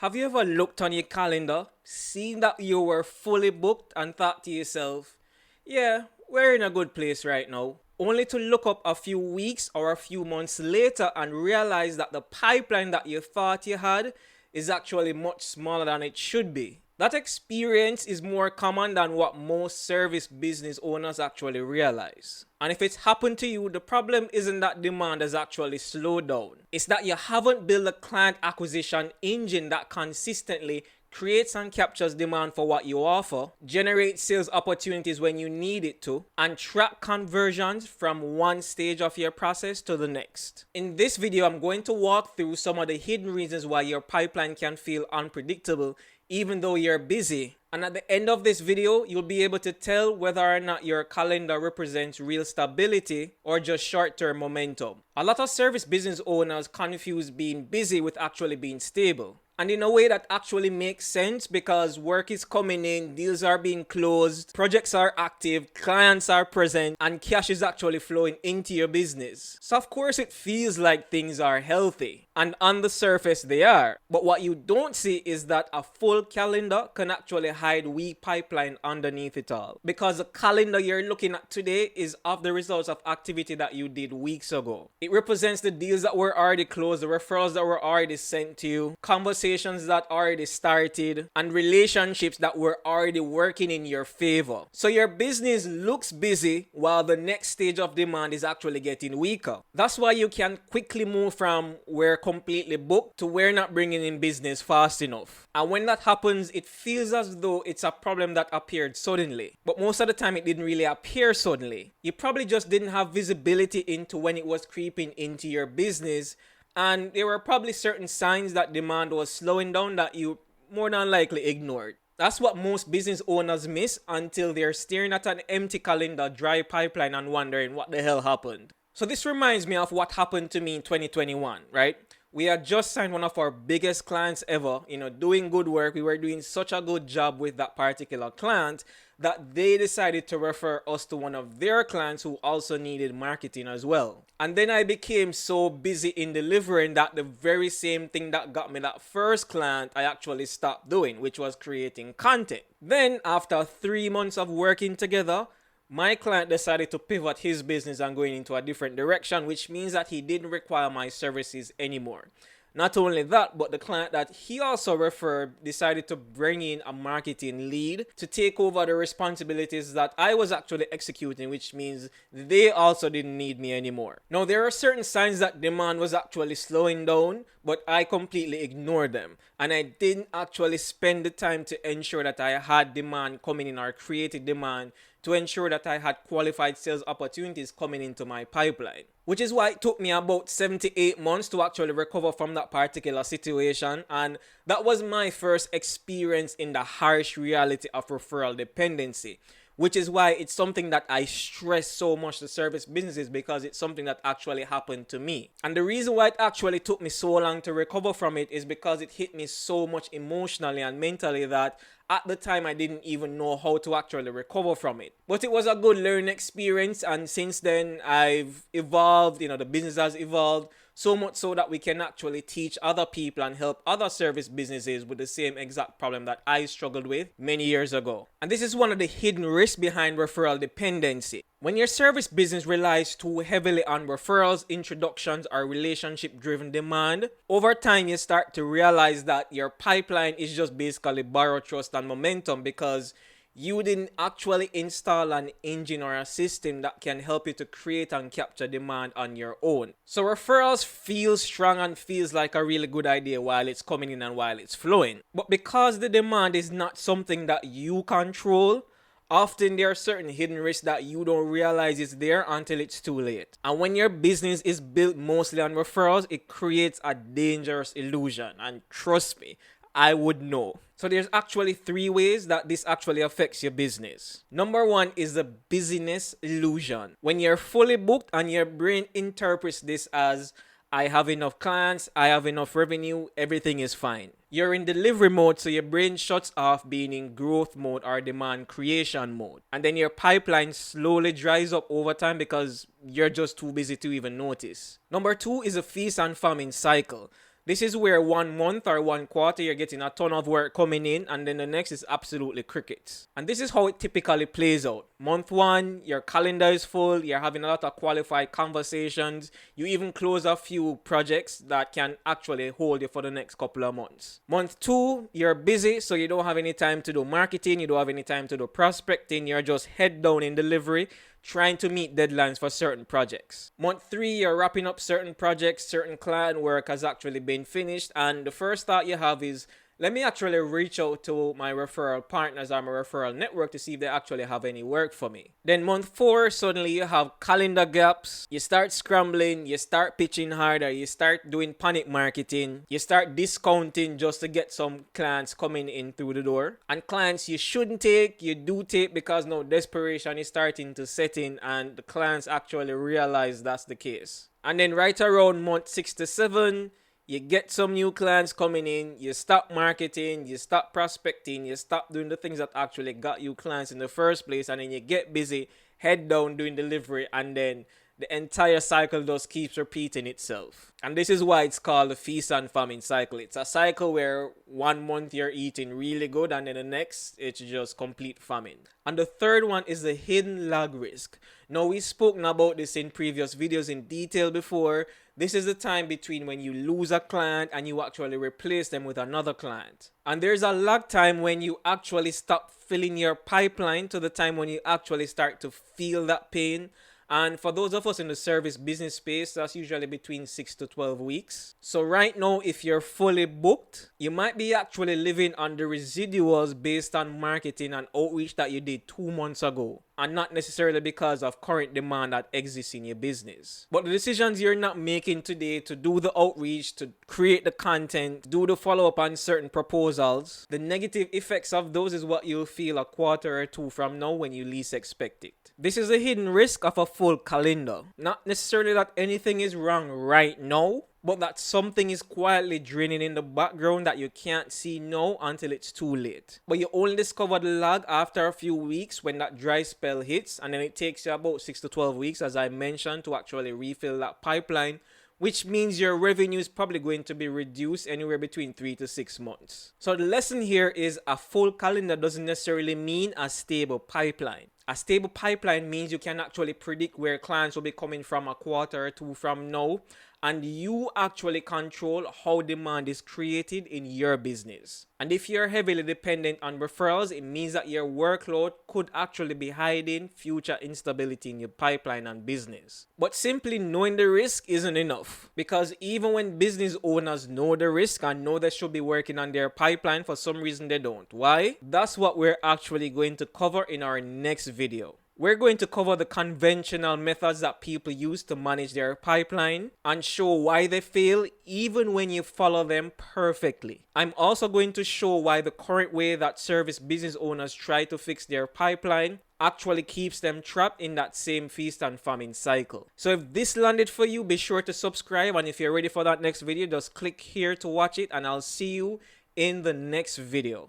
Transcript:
Have you ever looked on your calendar, seen that you were fully booked, and thought to yourself, yeah, we're in a good place right now? Only to look up a few weeks or a few months later and realize that the pipeline that you thought you had is actually much smaller than it should be. That experience is more common than what most service business owners actually realize. And if it's happened to you, the problem isn't that demand has actually slowed down. It's that you haven't built a client acquisition engine that consistently creates and captures demand for what you offer, generates sales opportunities when you need it to, and track conversions from one stage of your process to the next. In this video, I'm going to walk through some of the hidden reasons why your pipeline can feel unpredictable even though you're busy. And at the end of this video, you'll be able to tell whether or not your calendar represents real stability or just short-term momentum. A lot of service business owners confuse being busy with actually being stable. And in a way that actually makes sense because work is coming in, deals are being closed, projects are active, clients are present, and cash is actually flowing into your business. So of course it feels like things are healthy. And on the surface they are. But what you don't see is that a full calendar can actually hide weak pipeline underneath it all. Because the calendar you're looking at today is of the results of activity that you did weeks ago. It represents the deals that were already closed, the referrals that were already sent to you, conversations that already started, and relationships that were already working in your favor. So your business looks busy while the next stage of demand is actually getting weaker. That's why you can quickly move from we're completely booked to we're not bringing in business fast enough. And when that happens, it feels as though it's a problem that appeared suddenly. But most of the time it didn't really appear suddenly. You probably just didn't have visibility into when it was creeping into your business. And there were probably certain signs that demand was slowing down that you more than likely ignored. That's what most business owners miss until they're staring at an empty calendar, dry pipeline, and wondering what the hell happened. So this reminds me of what happened to me in 2021, right? We had just signed one of our biggest clients ever, doing good work. We were doing such a good job with that particular client that they decided to refer us to one of their clients who also needed marketing as well. And then I became so busy in delivering that the very same thing that got me that first client, I actually stopped doing, which was creating content. Then after 3 months of working together, my client decided to pivot his business and going into a different direction, which means that he didn't require my services anymore. Not only that, but the client that he also referred decided to bring in a marketing lead to take over the responsibilities that I was actually executing, which means they also didn't need me anymore. Now, there are certain signs that demand was actually slowing down, but I completely ignored them. And I didn't actually spend the time to ensure that I had demand coming in or created demand to ensure that I had qualified sales opportunities coming into my pipeline. Which is why it took me about 7 to 8 months to actually recover from that particular situation. And that was my first experience in the harsh reality of referral dependency. Which is why it's something that I stress so much to service businesses, because it's something that actually happened to me. And the reason why it actually took me so long to recover from it is because it hit me so much emotionally and mentally that at the time I didn't even know how to actually recover from it. But it was a good learning experience, and since then I've evolved, the business has evolved. So much so that we can actually teach other people and help other service businesses with the same exact problem that I struggled with many years ago. And this is one of the hidden risks behind referral dependency. When your service business relies too heavily on referrals, introductions, or relationship-driven demand, over time you start to realize that your pipeline is just basically borrowed trust and momentum because you didn't actually install an engine or a system that can help you to create and capture demand on your own. So referrals feel strong and feels like a really good idea while it's coming in and while it's flowing. But because the demand is not something that you control, often there are certain hidden risks that you don't realize is there until it's too late. And when your business is built mostly on referrals, it creates a dangerous illusion. And trust me, I would know. So there's actually 3 ways that this actually affects your business. Number 1 is the busyness illusion. When you're fully booked and your brain interprets this as, I have enough clients, I have enough revenue, everything is fine. You're in delivery mode, so your brain shuts off being in growth mode or demand creation mode. And then your pipeline slowly dries up over time because you're just too busy to even notice. Number 2 is a feast and famine cycle. This is where 1 month or 1 quarter you're getting a ton of work coming in, and then the next is absolutely crickets. And this is how it typically plays out. Month 1, your calendar is full, you're having a lot of qualified conversations, you even close a few projects that can actually hold you for the next couple of months. Month 2, you're busy, so you don't have any time to do marketing, you don't have any time to do prospecting, you're just head down in delivery, trying to meet deadlines for certain projects. Month 3, you're wrapping up certain projects, certain client work has actually been finished, and the first thought you have is, let me actually reach out to my referral partners or my referral network to see if they actually have any work for me. Then month 4, suddenly you have calendar gaps. You start scrambling, you start pitching harder, you start doing panic marketing, you start discounting just to get some clients coming in through the door. And clients you shouldn't take, you do take because now desperation is starting to set in and the clients actually realize that's the case. And then right around month 6 to 7, you get some new clients coming in, you stop marketing, you stop prospecting, you stop doing the things that actually got you clients in the first place, and then you get busy, head down doing delivery, and then the entire cycle just keeps repeating itself. And this is why it's called the Feast-and-Famine cycle. It's a cycle where 1 month you're eating really good and then the next it's just complete famine. And the third one is the hidden lag risk. Now, we've spoken about this in previous videos in detail before. This is the time between when you lose a client and you actually replace them with another client. And there's a lag time when you actually stop filling your pipeline to the time when you actually start to feel that pain. And for those of us in the service business space, that's usually between 6 to 12 weeks. So right now, if you're fully booked, you might be actually living on the residuals based on marketing and outreach that you did 2 months ago, and not necessarily because of current demand that exists in your business. But the decisions you're not making today to do the outreach, to create the content, do the follow-up on certain proposals, the negative effects of those is what you'll feel a quarter or 2 from now when you least expect it. This is a hidden risk of a full calendar. Not necessarily that anything is wrong right now, but that something is quietly draining in the background that you can't see now until it's too late. But you only discover the lag after a few weeks when that dry spell hits, and then it takes you about 6 to 12 weeks, as I mentioned, to actually refill that pipeline, which means your revenue is probably going to be reduced anywhere between 3 to 6 months. So the lesson here is a full calendar doesn't necessarily mean a stable pipeline. A stable pipeline means you can actually predict where clients will be coming from a quarter or 2 from now, and you actually control how demand is created in your business. And if you're heavily dependent on referrals, it means that your workload could actually be hiding future instability in your pipeline and business. But simply knowing the risk isn't enough, because even when business owners know the risk and know they should be working on their pipeline, for some reason they don't. Why? That's what we're actually going to cover in our next video. We're going to cover the conventional methods that people use to manage their pipeline and show why they fail even when you follow them perfectly. I'm also going to show why the current way that service business owners try to fix their pipeline actually keeps them trapped in that same feast and famine cycle. So if this landed for you, be sure to subscribe, and if you're ready for that next video, just click here to watch it, and I'll see you in the next video.